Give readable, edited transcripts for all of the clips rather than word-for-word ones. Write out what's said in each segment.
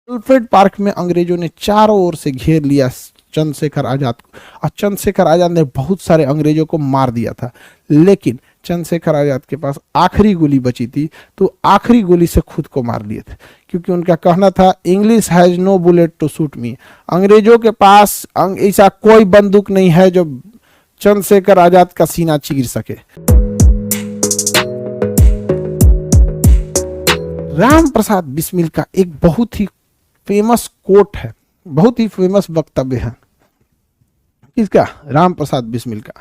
Alfred park में अंग्रेजों ने चारों ओर से घेर लिया चंद्रशेखर आजाद को, और चंद्रशेखर आजाद ने बहुत सारे अंग्रेजों को मार दिया था। लेकिन चंद्रशेखर आजाद के पास आखिरी गोली बची थी, तो आखिरी गोली से खुद को मार लिए थे, क्योंकि उनका कहना था English has no bullet to shoot me. अंग्रेजों के पास ऐसा कोई बंदूक नहीं है जो चंद्रशेखर आजाद का सीना चीर सके। राम प्रसाद बिस्मिल का एक बहुत ही फेमस कोट है, बहुत ही फेमस वक्तव्य है। किसका? राम प्रसाद बिस्मिल का।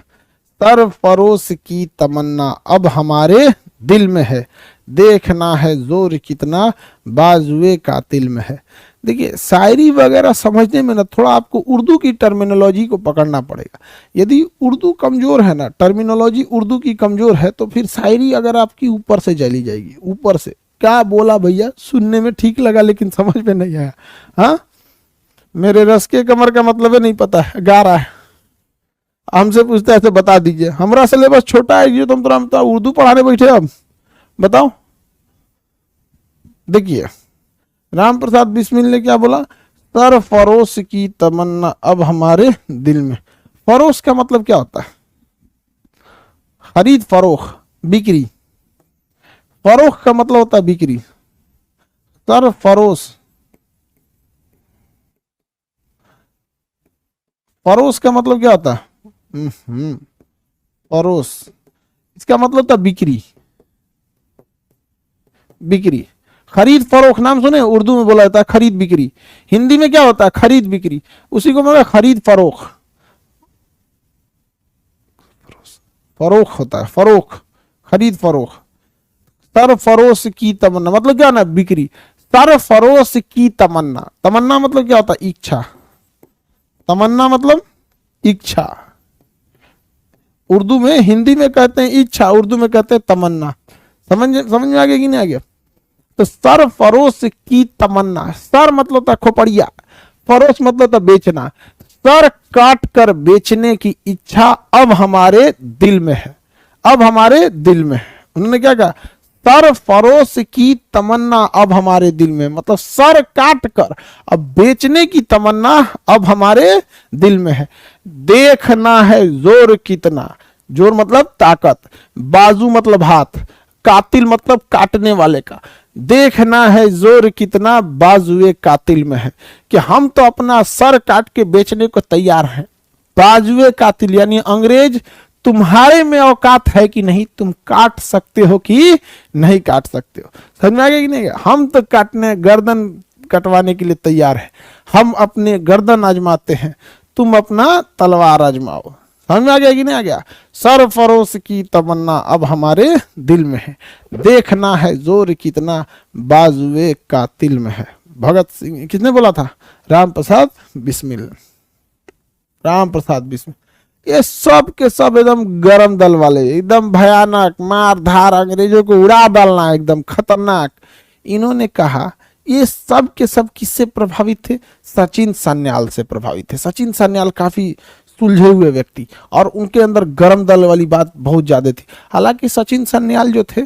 सरफरोश की तमन्ना अब हमारे दिल में है, देखना है जोर कितना बाजुए कातिल में है। देखिए, शायरी वगैरह समझने में ना थोड़ा आपको उर्दू की टर्मिनोलॉजी को पकड़ना पड़ेगा। यदि उर्दू कमजोर है ना, टर्मिनोलॉजी उर्दू की कमजोर है, तो फिर शायरी अगर आपकी ऊपर से चली जाएगी। ऊपर से क्या बोला भैया, सुनने में ठीक लगा लेकिन समझ में नहीं आया। हाँ, मेरे रस के कमर का मतलब है नहीं पता है, गा रहा है, हमसे पूछता है ऐसे बता दीजिए। हमारा सिलेबस छोटा है, जो तुम तो उर्दू पढ़ाने बैठे अब बताओ। देखिए, राम प्रसाद बिस्मिल ने क्या बोला? सरफरोश की तमन्ना अब हमारे दिल में। फरोश का मतलब क्या होता है? खरीद फरोख, बिक्री। फरोख का मतलब होता है बिक्री। सरफरोश, फरोश का मतलब क्या होता है? फरोश, इसका मतलब था बिक्री। बिक्री, खरीद फरोख नाम सुने? उर्दू में बोला जाता है खरीद बिक्री। हिंदी में क्या होता है? खरीद बिक्री। उसी को मतलब खरीद फरोख। फरोख होता है, फरोख, खरीद फरोख। सरफरोश की तमन्ना मतलब क्या ना? बिक्री। सरफरोश की तमन्ना, तमन्ना मतलब क्या होता है? इच्छा। तमन्ना मतलब इच्छा। उर्दू में, हिंदी में कहते हैं इच्छा, उर्दू में कहते हैं तमन्ना। समझ में आ गया कि नहीं आ गया? तो सरफरोश की तमन्ना, सर मतलब था खोपड़िया, फरोश मतलब था बेचना। सर काट कर बेचने की इच्छा अब हमारे दिल में है, अब हमारे दिल में है। उन्होंने क्या कहा? सरफरोश की तमन्ना अब हमारे दिल में, मतलब सर काट कर अब बेचने की तमन्ना अब हमारे दिल में है। देखना है जोर कितना, जोर मतलब ताकत, बाजू मतलब हाथ, कातिल मतलब काटने वाले का। देखना है जोर कितना बाजुए कातिल में है, कि हम तो अपना सर काट के बेचने को तैयार हैं। बाजुए कातिल यानी अंग्रेज तुम्हारे में औकात है कि नहीं, तुम काट सकते हो कि नहीं काट सकते हो। समझ में आ गया कि नहीं? हम तो काटने, गर्दन कटवाने के लिए तैयार है। हम अपने गर्दन आजमाते हैं, तुम अपना तलवार आजमाओ। समझ में आ गया कि नहीं आ गया? सरफरोश की तमन्ना अब हमारे दिल में है, देखना है जोर कितना बाजुए कातिल में है। भगत सिंह, किसने बोला था? राम प्रसाद बिस्मिल। राम प्रसाद बिस्मिल। ये सब के सब एकदम गरम दल वाले, एकदम भयानक, मार धार, अंग्रेजों को उड़ा डालना, एकदम खतरनाक। इन्होंने कहा ये सब के सब किससे प्रभावित थे? सचिन सान्याल से प्रभावित थे। सचिन सान्याल काफी सुलझे हुए व्यक्ति, और उनके अंदर गरम दल वाली बात बहुत ज्यादा थी। हालांकि सचिन सान्याल जो थे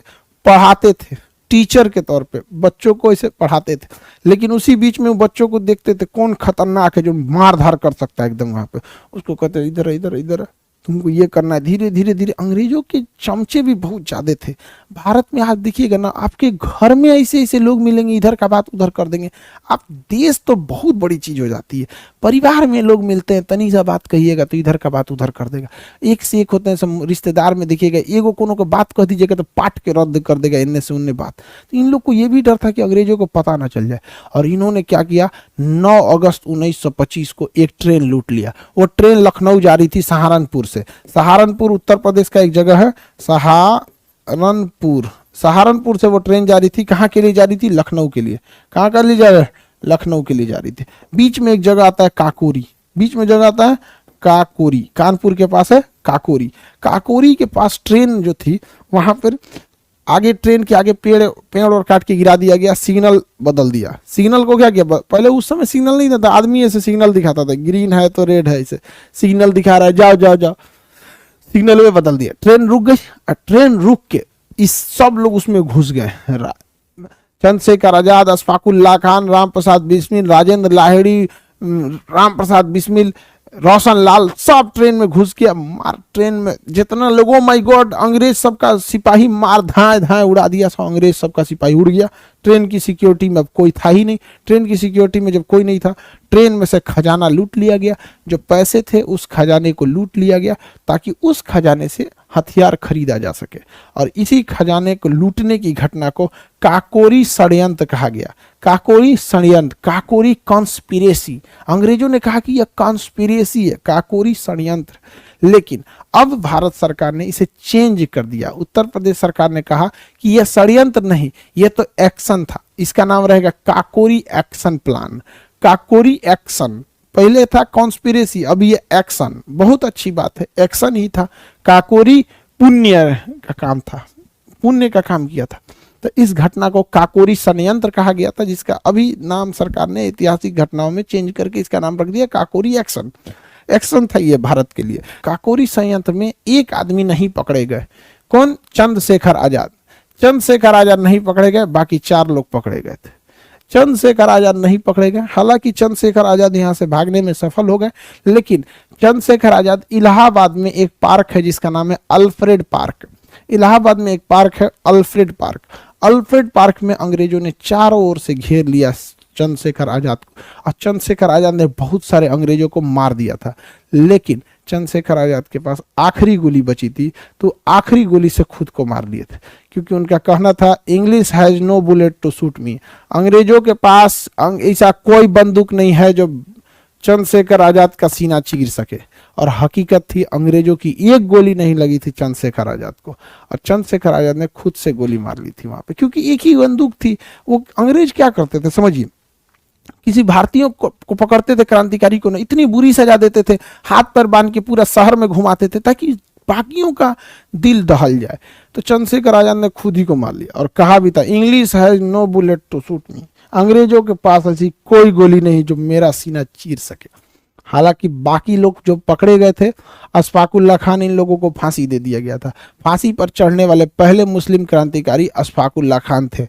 पढ़ाते थे, टीचर के तौर पे बच्चों को ऐसे पढ़ाते थे, लेकिन उसी बीच में वो बच्चों को देखते थे कौन खतरनाक है जो मार धार कर सकता है एकदम, वहां पे उसको कहते इधर इधर इधर तुमको ये करना है। धीरे धीरे धीरे अंग्रेजों के चमचे भी बहुत ज्यादा थे। भारत में आज देखिएगा ना, आपके घर में ऐसे ऐसे लोग मिलेंगे, इधर का बात उधर कर देंगे। आप देश तो बहुत बड़ी चीज हो जाती है। परिवार में लोग मिलते हैं, तनी सा बात कहिएगा तो इधर का बात उधर कर देगा। एक से एक होते हैं सब रिश्तेदार में, देखिएगा एगो कोनो को बात कह दीजिएगा तो पाट के रद्द कर देगा इनने से उनने बात। तो इन लोग को ये भी डर था कि अंग्रेजों को पता ना चल जाए, और इन्होंने क्या किया? 9 अगस्त 1925 को एक ट्रेन लूट लिया। वो ट्रेन लखनऊ जा रही थी सहारनपुर से। सहारनपुर उत्तर प्रदेश का एक जगह है, सहारनपुर। सहारनपुर से वो ट्रेन जा रही थी, कहाँ के लिए जा रही थी? लखनऊ के लिए। कहाँ के लिए जा रही? लखनऊ के लिए जा रही थी। बीच में एक जगह आता है काकोरी, बीच में जगह आता है काकोरी, कानपुर के पास है काकोरी। काकोरी के पास ट्रेन जो थी, वहां पर आगे ट्रेन के आगे पेड़ और काट के गिरा दिया गया, सिग्नल बदल दिया। सिग्नल को क्या किया? पहले उस समय सिग्नल नहीं था, आदमी ऐसे सिग्नल दिखाता था, ग्रीन है तो रेड है, ऐसे सिग्नल दिखा रहा है, जाओ जाओ जाओ, सिग्नल में बदल दिया। ट्रेन रुक गई, ट्रेन रुक के इस सब लोग उसमें घुस गए। चंद्रशेखर आजाद, अशफाकुल्ला खान, राम प्रसाद बिस्मिल, राजेंद्र लाहिड़ी, राम प्रसाद बिस्मिल, रोशन लाल, सब ट्रेन में घुस के मार, ट्रेन में जितना लोगों, माय गॉड, अंग्रेज सबका सिपाही मार धाए धाए उड़ा दिया, सब अंग्रेज सबका सिपाही उड़ गया। ट्रेन की सिक्योरिटी में अब कोई था ही नहीं। ट्रेन की सिक्योरिटी में जब कोई नहीं था, ट्रेन में से खजाना लूट लिया गया, जो पैसे थे उस खजाने को लूट लिया गया ताकि उस खजाने से हथियार खरीदा जा सके। और इसी खजाने को लूटने की घटना को काकोरी षड्यंत्र कहा गया। काकोरी षड्यंत्र, काकोरी कॉन्स्पिरेसी। अंग्रेजों ने कहा कि यह कॉन्स्पिरेसी है, काकोरी षड्यंत्र। लेकिन अब भारत सरकार ने इसे चेंज कर दिया। उत्तर प्रदेश सरकार ने कहा कि यह षड्यंत्र नहीं, यह तो एक्शन था, इसका नाम रहेगा Kakori action plan. Kakori action, पहले था कॉन्स्पिरेसी, अब ये एक्शन। बहुत अच्छी बात है, एक्शन ही था। काकोरी पुण्य का काम था, पुण्य का काम किया था, तो इस घटना को काकोरी षड्यंत्र कहा गया था, जिसका अभी नाम सरकार ने ऐतिहासिक घटनाओं में चेंज करके इसका नाम रख दिया काकोरी एक्शन। एक्शन था ये भारत के लिए। काकोरी षड्यंत्र में एक आदमी नहीं पकड़े गए। कौन? चंद्रशेखर आजाद। चंद्रशेखर आजाद नहीं पकड़े गए, बाकी 4 लोग पकड़े गए थे। चंद्रशेखर आजाद नहीं पकड़े गए। हालांकि चंद्रशेखर आजाद यहां से भागने में सफल हो गए, लेकिन चंद्रशेखर आजाद, इलाहाबाद में एक पार्क है जिसका नाम है अल्फ्रेड पार्क। इलाहाबाद में एक पार्क है अल्फ्रेड पार्क। अल्फ्रेड पार्क में अंग्रेजों ने चारों ओर से घेर लिया चंद्रशेखर आजाद को, और चंद्रशेखर आजाद ने बहुत सारे अंग्रेजों को मार दिया था। लेकिन चंद्रशेखर आजाद के पास आखिरी गोली बची थी, तो आखिरी गोली से खुद को मार लिए थे, क्योंकि उनका कहना था English has no bullet to shoot me. अंग्रेजों के पास ऐसा कोई बंदूक नहीं है जो चंद्रशेखर आजाद का सीना चीर सके। और हकीकत थी, अंग्रेजों की एक गोली नहीं लगी थी चंद्रशेखर आजाद को, और चंद्रशेखर आजाद ने खुद से गोली मार ली थी वहां पे, क्योंकि एक ही बंदूक थी। वो अंग्रेज क्या करते थे समझिए, किसी भारतीयों को पकड़ते थे, क्रांतिकारी को, इतनी बुरी सजा देते थे, हाथ पर बांध के पूरा शहर में घुमाते थे ताकि बाकियों का दिल दहल जाए। तो चंद्रशेखर आजाद ने खुद ही को मार लिया, और कहा भी था English has no bullet to shoot me. अंग्रेजों के पास ऐसी कोई गोली नहीं जो मेरा सीना चीर सके। हालांकि बाकी लोग जो पकड़े गए थे, अशफाकुल्ला खान, इन लोगों को फांसी दे दिया गया था। फांसी पर चढ़ने वाले पहले मुस्लिम क्रांतिकारी अशफाकुल्ला खान थे।